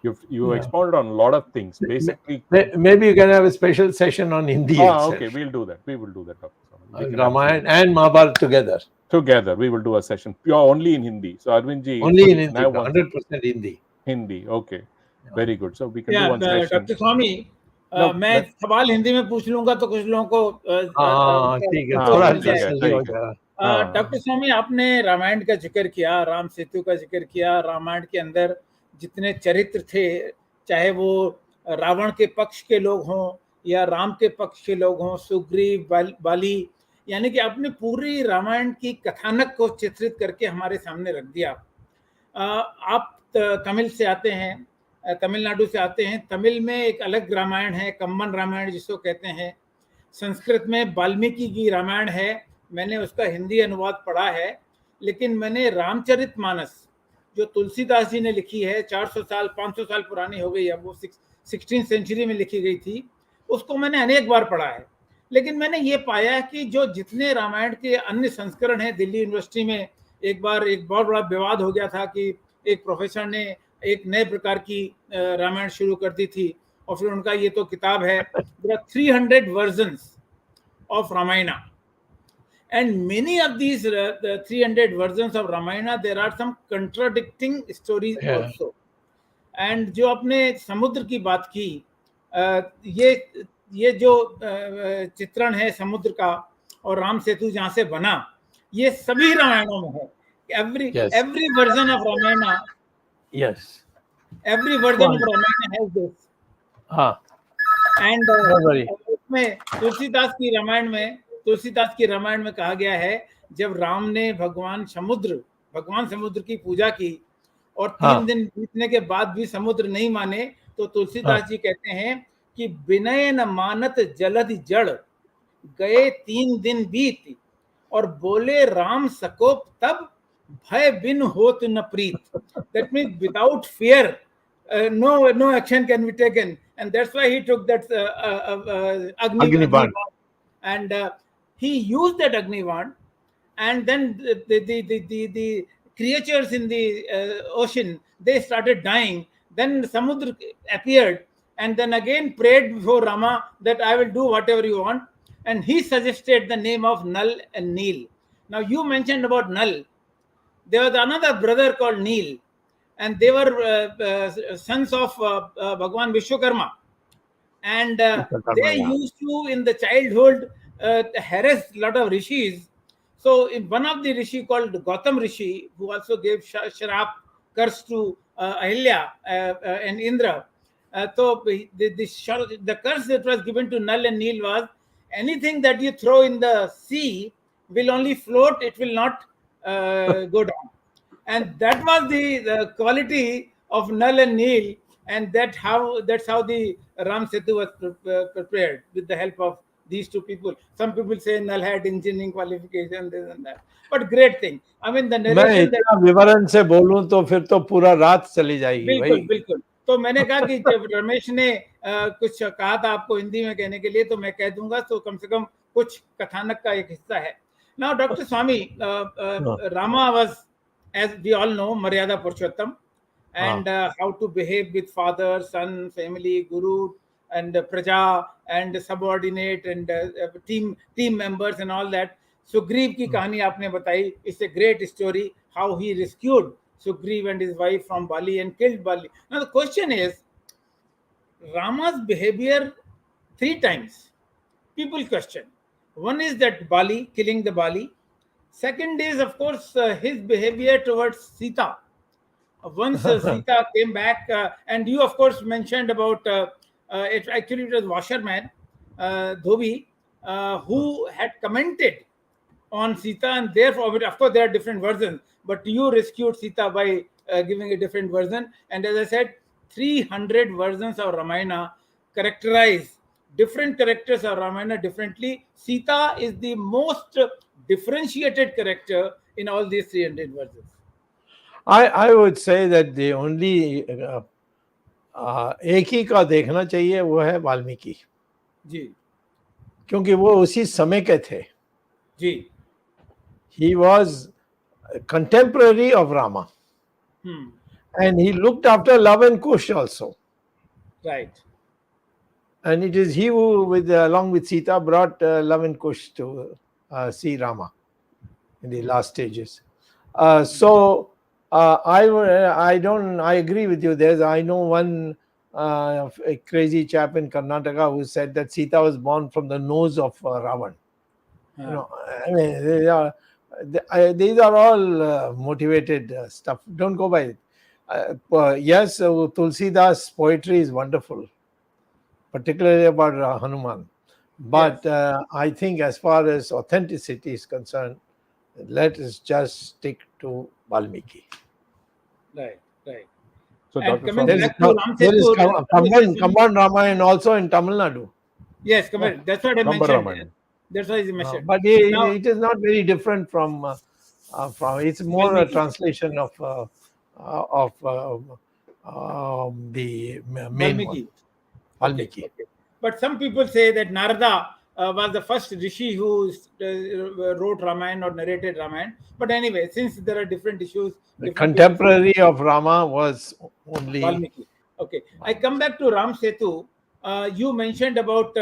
You expounded on a lot of things. Basically, Maybe you can have a special session on Hindi itself. okay, we'll do that. We will do that, Dr. Swamy. We can Ramayana and Mahabharata together. Together, we will do a session pure only in Hindi. So Arvindji, Only in Hindi, 100% Hindi. Hindi, okay, very good. So we can do one session. Doctor Swami, मैं सवाल हिंदी में पूछ लूंगा तो कुछ लोगों को ठीक है, थोड़ा जल्दी हो जाएगा। डॉक्टर स्वामी, आपने रामायण का जिक्र किया, राम सेतु का जिक्र किया। रामायण के अंदर जितने चरित्र थे, चाहे वो रावण के पक्ष के लोग हों या राम के पक्ष के लोग हों, सुग्रीव, बाली, यानी कि आपने पूरी रामायण की कथानक को चित्रित करके हमारे सामने रख दिया। आप तमिल से आते हैं, तमिलनाडु से आते हैं। तमिल में एक अलग रामायण है, कम्मन रामायण जिसको कहते हैं। संस्कृत में वाल्मीकि की रामायण है, मैंने उसका हिंदी अनुवाद पढ़ा है। लेकिन मैंने रामचरितमानस जो तुलसीदास जी ने लिखी है, 400 साल 500 साल पुरानी हो गई है, वो 16th सेंचुरी में लिखी गई थी, उसको मैंने अनेक बार पढ़ा है। लेकिन मैंने ये पाया कि जो जितने रामायण के अन्य संस्करण हैं, दिल्ली यूनिवर्सिटी में एक बार एक बहुत बड़ा विवाद हो गया था कि एक प्रोफेसर ने एक नए प्रकार की रामायण शुरू कर दी थी, और फिर उनका ये तो किताब है, 300 versions of Ramayana, and many of these the 300 versions of Ramayana, there are some contradicting stories also. And जो आपने समुद्र की बात की, ये जो चित्रण है समुद्र का और राम सेतु जहाँ से बना, ये सभी रामायणों में है। every version of Ramayana, every version of Ramayana has this. And उसमें तुलसीदास की रामायण में कहा गया है, जब राम ने भगवान समुद्र की पूजा की और 3 दिन बीतने के बाद भी समुद्र नहीं माने, तो तुलसीदास जी कहते हैं कि विनय न मानत जलधि जड़, गए 3 दिन बीत, और बोले राम सकोप तब, भय बिन होत न प्रीत। That means without fear, no action can be taken, and that's why he took that Agni, and he used that Agni wand, and then the creatures in the ocean, they started dying. Then Samudra appeared and then again prayed before Rama that I will do whatever you want, and he suggested the name of Nal and Neel. Now you mentioned about Nal. There was another brother called Neel, and they were sons of Bhagwan Vishwakarma, and they used to in the childhood harass a lot of rishis. So in one of the rishi called Gautam Rishi, who also gave sharap, curse to Ahilya and Indra. So the curse that was given to Nal and Neel was, anything that you throw in the sea will only float, it will not go down. And that was the quality of Nal and Neel, and that's how the Ram Setu was prepared with the help of these two people. Some people say Nal had engineering qualification, this and that, but great thing. I mean, the narration मैं विवरण से बोलूं तो फिर तो पूरा रात चली जाएगी। बिल्कुल। तो मैंने कहा कि जब रमेश ने कुछ कहा था आपको हिंदी में कहने के लिए, तो मैं कह दूंगा, तो कम से कम कुछ कथानक का एक हिस्सा है। Now, Dr. Swamy, Rama was, as we all know, Maryada Purushottam, and how to behave with father, son, family, guru, and praja, and subordinate, and team members, and all that. Sugriv की कहानी आपने बताई. It's a great story how he rescued Sugriv and his wife from Bali and killed Bali. Now the question is, Rama's behavior 3 times. People question. One is that Bali, killing the Bali. Second is, of course, his behavior towards Sita. Once Sita came back, and you, of course, mentioned about it was washerman, Dhobi, who had commented on Sita, and therefore, of course, there are different versions, but you rescued Sita by giving a different version. And as I said, 300 versions of Ramayana characterize different characters of Ramayana differently. Sita is the most differentiated character in all these 300 versions. I would say that the only एक ही का देखना चाहिए वो है वाल्मीकि जी, क्योंकि वो उसी समय के थे जी. He was contemporary of Rama, And he looked after Love and Kush also. Right. And it is he who, along with Sita, brought Love and Kush to see Rama in the last stages. I agree with you. I know one a crazy chap in Karnataka who said that Sita was born from the nose of Ravan. I mean, these are all motivated stuff. Don't go by it. Yes, Tulsidas' poetry is wonderful, particularly about Hanuman. But I think as far as authenticity is concerned, let us just stick to Valmiki. Right. So, And Dr. coming Swamy, back to Ram There is Setu, Kamban Ramayana also in Tamil Nadu. yes, correct. That's what I Kamba mentioned. Ramayana. That's what I mentioned. But Now, it is not very different from it's more a Valmiki. translation of the main one, Valmiki. Valmiki. Okay. But some people say that Narada was the first rishi who wrote Ramayana or narrated Ramayana. But anyway, since there are different issues, The different people say contemporary of Rama was only Valmiki. Okay. I come back to Ram Setu. You mentioned about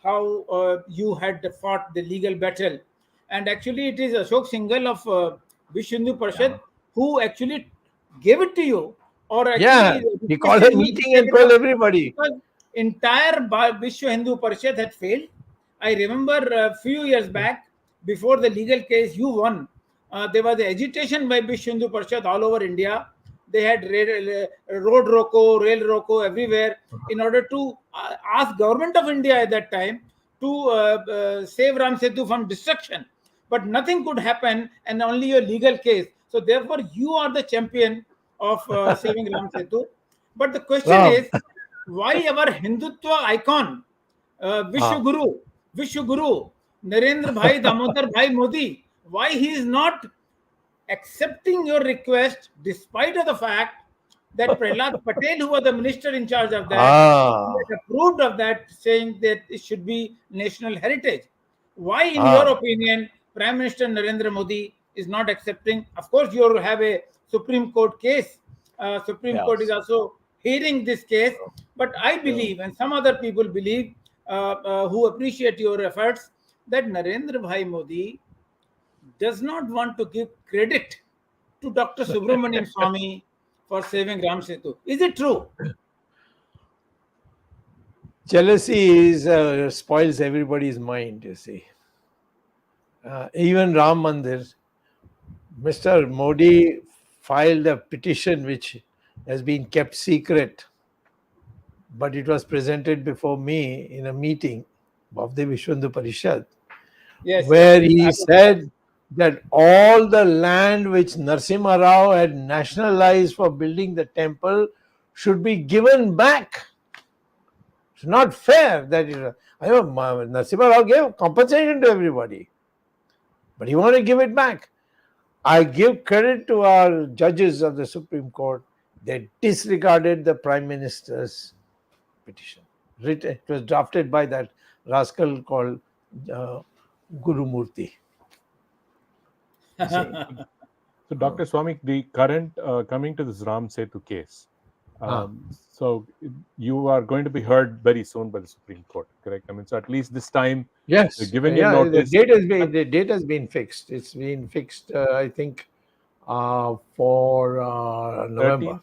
how you had fought the legal battle. And actually, it is Ashok Singhal of Vishwa Hindu Parishad who actually gave it to you. Or actually, he called a requested you to meeting take and it told up everybody. because entire Vishwa Hindu Parishad had failed. I remember a few years back, before the legal case you won, there was agitation by Vishwa Hindu Parishad all over India. They had road roko, rail roko everywhere in order to ask government of India at that time to save Ram Setu from destruction. But nothing could happen, and only a legal case. So therefore, you are the champion of saving Ram Setu. But the question Ram. is, why our Hindutva icon, Vishwa Guru, Narendra Bhai Damodar Bhai Modi, why he is not accepting your request despite of the fact that Prahlad Patel, who was the minister in charge of that, he had approved of that, saying that it should be national heritage. Why, in your opinion, Prime Minister Narendra Modi is not accepting? Of course, you have a Supreme Court case. Supreme Court is also hearing this case. But I believe, and some other people believe, who appreciate your efforts, that Narendra Bhai Modi does not want to give credit to Dr. Subramanian Swamy for saving Ram Setu. Is it true? Jealousy spoils everybody's mind, you see. Even Ram Mandir, Mr. Modi filed a petition which has been kept secret, but it was presented before me in a meeting of the Vishwa Hindu Parishad, where he said that all the land which Narasimha Rao had nationalized for building the temple should be given back. It's not fair that Narasimha Rao gave compensation to everybody, but he wanted to give it back. I give credit to our judges of the Supreme Court. They disregarded the Prime Minister's petition. It was drafted by that rascal called Guru Murthy. So, Dr. Swamy, the current coming to this Ram Setu case. So you are going to be heard very soon by the Supreme Court, correct? I mean, so at least this time, yes, given your notice. The date has been fixed. It's been fixed, I think, for November. 13th?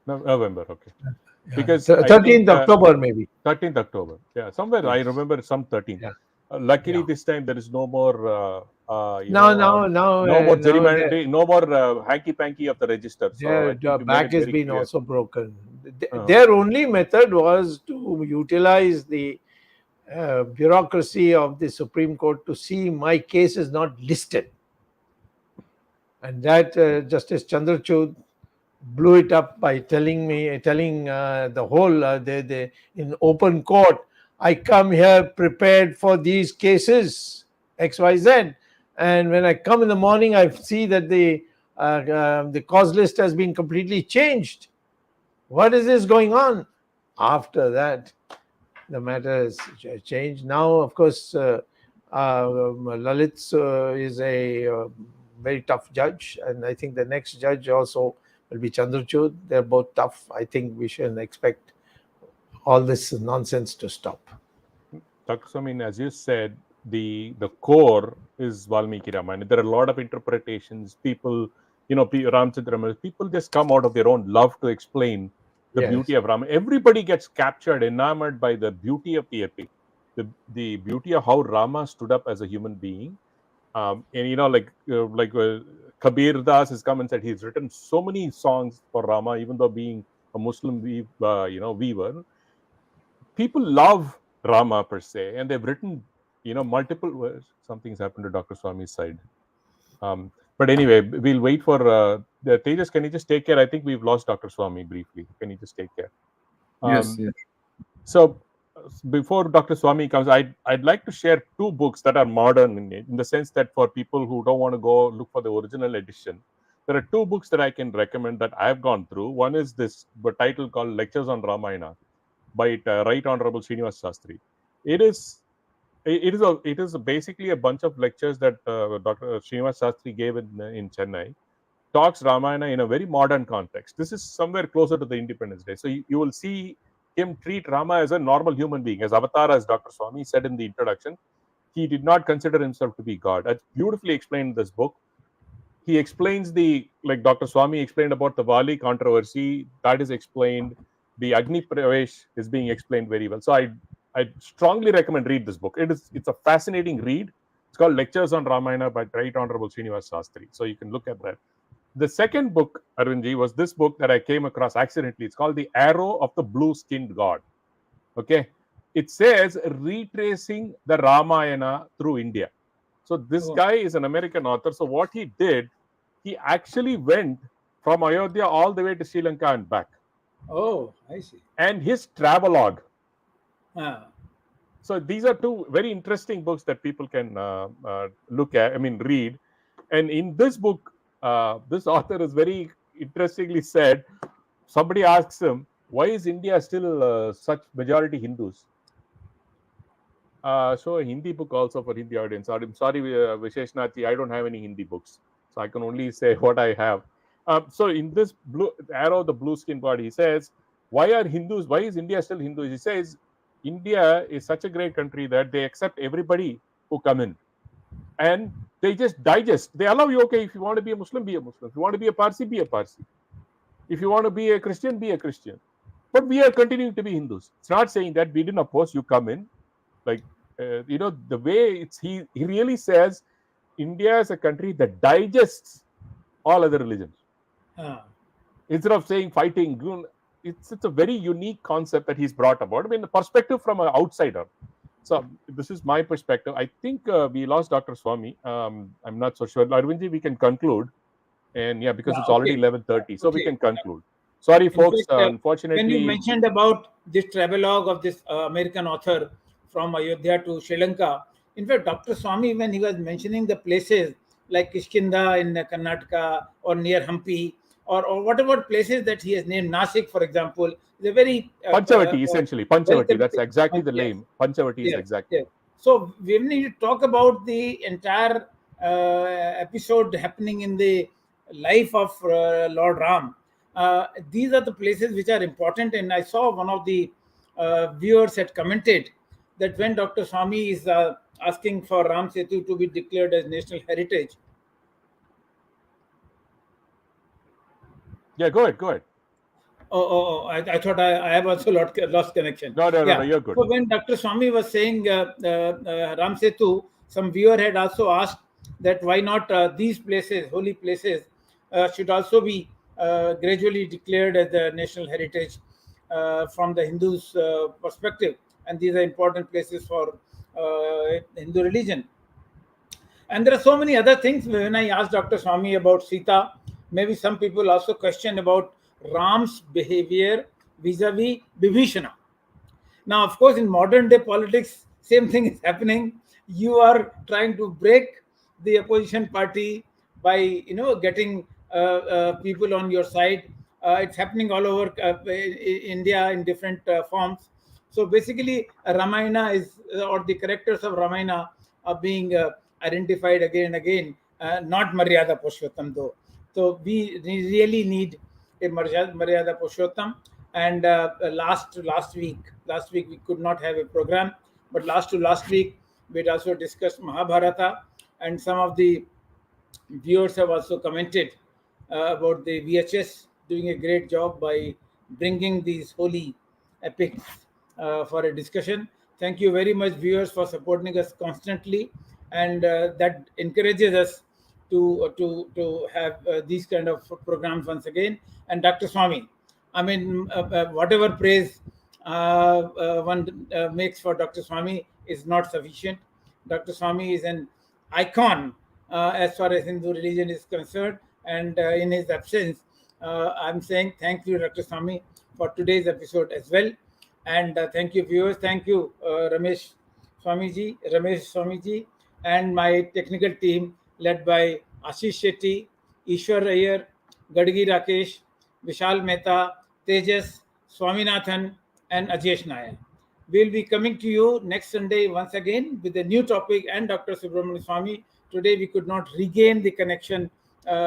November, okay. Yeah. Because 13th October, maybe. 13th October. Yeah, somewhere I remember some 13th. Yeah. Luckily, this time there is no more. No more gerrymandering, no more hanky panky of the register. So the back has been also broken. Uh-huh. Their only method was to utilize the bureaucracy of the Supreme Court to see my case is not listed, and that Justice Chandrachud blew it up by telling the whole in open court, I come here prepared for these cases XYZ, and when I come in the morning, I see that the cause list has been completely changed. What is this going on? After that, the matter has changed. Now, of course, Lalit is a very tough judge, and I think the next judge also will be Chandrachud. They're both tough. I think we shouldn't expect all this nonsense to stop. Dr. Swamy, as you said, the core is Valmiki Ramayana. There are a lot of interpretations. People, Ram Setu, people just come out of their own love to explain the beauty of Rama. Everybody gets captured, enamored by the beauty of the epic, the beauty of how Rama stood up as a human being. And Kabir Das has come and said he's written so many songs for Rama, even though being a Muslim weaver. People love Rama per se, and they've written multiple words. Something's happened to Dr. Swamy's side. But anyway, we'll wait for the Tejas. Can you just take care? I think we've lost Dr. Swamy briefly. Can you just take care? Yes. So before Dr. Swamy comes, I'd like to share two books that are modern in the sense that for people who don't want to go look for the original edition, there are two books that I can recommend that I've gone through. One is this title called Lectures on Ramayana by Right Honorable Srinivas Shastri. It is basically a bunch of lectures that Dr. Srinivas Shastri gave in Chennai. Talks Ramayana in a very modern context. This is somewhere closer to the Independence Day. So you will see him treat Rama as a normal human being, as Avatar, as Dr. Swamy said in the introduction. He did not consider himself to be God. That's beautifully explained in this book. He explains like Dr. Swamy explained about the Vali controversy, that is explained. The Agni Pravesh is being explained very well. So I strongly recommend read this book. It's a fascinating read. It's called Lectures on Ramayana by Right Honorable Srinivas Shastri. So you can look at that. The second book, Arvindji, was this book that I came across accidentally. It's called The Arrow of the Blue-Skinned God. Okay. It says retracing the Ramayana through India. So this guy is an American author. So what he did, he actually went from Ayodhya all the way to Sri Lanka and back. Oh, I see. And his travelogue. So these are two very interesting books that people can look at, read. And in this book, this author is very interestingly said, somebody asks him, why is India still such majority Hindus? So a Hindi book also for Hindi audience. I'm sorry, Visheshnathi, I don't have any Hindi books. So I can only say what I have. So in this Arrow, the Blue-Skinned God, he says, why is India still Hindus? He says, India is such a great country that they accept everybody who come in. And they just digest. They allow you, okay, if you want to be a Muslim, be a Muslim. If you want to be a Parsi, be a Parsi. If you want to be a Christian, be a Christian. But we are continuing to be Hindus. It's not saying that we didn't oppose you come in. Like, the way he really says India is a country that digests all other religions. Instead of saying fighting, it's a very unique concept that he's brought about. The perspective from an outsider. So this is my perspective. I think we lost Dr. Swamy. I'm not so sure. Arvindji, we can conclude. And because it's already 11:30. So we can conclude. Sorry, folks. Unfortunately. When you mentioned about this travelogue of this American author from Ayodhya to Sri Lanka, in fact, Dr. Swamy, when he was mentioning the places like Kishkinda in Karnataka or near Hampi, or whatever places that he has named, Nasik, for example, is a very Panchavati, essentially. Panchavati, that's exactly the name. Panchavati is exactly. Yes. So we need to talk about the entire episode happening in the life of Lord Ram. These are the places which are important, and I saw one of the viewers had commented that when Dr. Swamy is asking for Ram Setu to be declared as national heritage. Yeah, go ahead. I thought I have also lost connection. No, you're good. So when Dr. Swamy was saying Ram Setu, some viewer had also asked that why not these places, holy places, should also be gradually declared as the national heritage from the Hindus' perspective. And these are important places for Hindu religion. And there are so many other things. When I asked Dr. Swamy about Sita, maybe some people also question about Ram's behavior vis-a-vis Vibhishana. Now, of course, in modern day politics, same thing is happening. You are trying to break the opposition party by, getting people on your side. It's happening all over India in different forms. So basically, Ramayana or the characters of Ramayana are being identified again and again, not Maryada Purushottam though. So we really need a Maryada Purushottam. And last week we could not have a program, but last week we had also discussed Mahabharata, and some of the viewers have also commented about the VHS doing a great job by bringing these holy epics for a discussion. Thank you very much, viewers, for supporting us constantly, and that encourages us to have these kind of programs once again. And Dr. Swamy, I mean, whatever praise one makes for Dr. Swamy is not sufficient. Dr. Swamy is an icon as far as Hindu religion is concerned, and in his absence, I'm saying thank you, Dr. Swamy, for today's episode as well. And thank you, viewers. Thank you, Ramesh Swamiji, and my technical team led by Ashish Shetty, Ishwar Iyer, Gadgi Rakesh, Vishal Mehta, Tejas, Swaminathan, and Ajesh Nair. We'll be coming to you next Sunday once again with a new topic and Dr. Subramanian Swamy. Today we could not regain the connection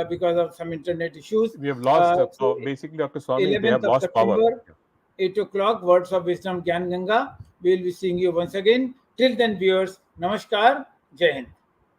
because of some internet issues. We have lost, so basically, Dr. Swamy, they have 11th of lost power. September, 8 o'clock, Words of Wisdom, Gyan Ganga. We will be seeing you once again. Till then, viewers, Namaskar, Jai Hind.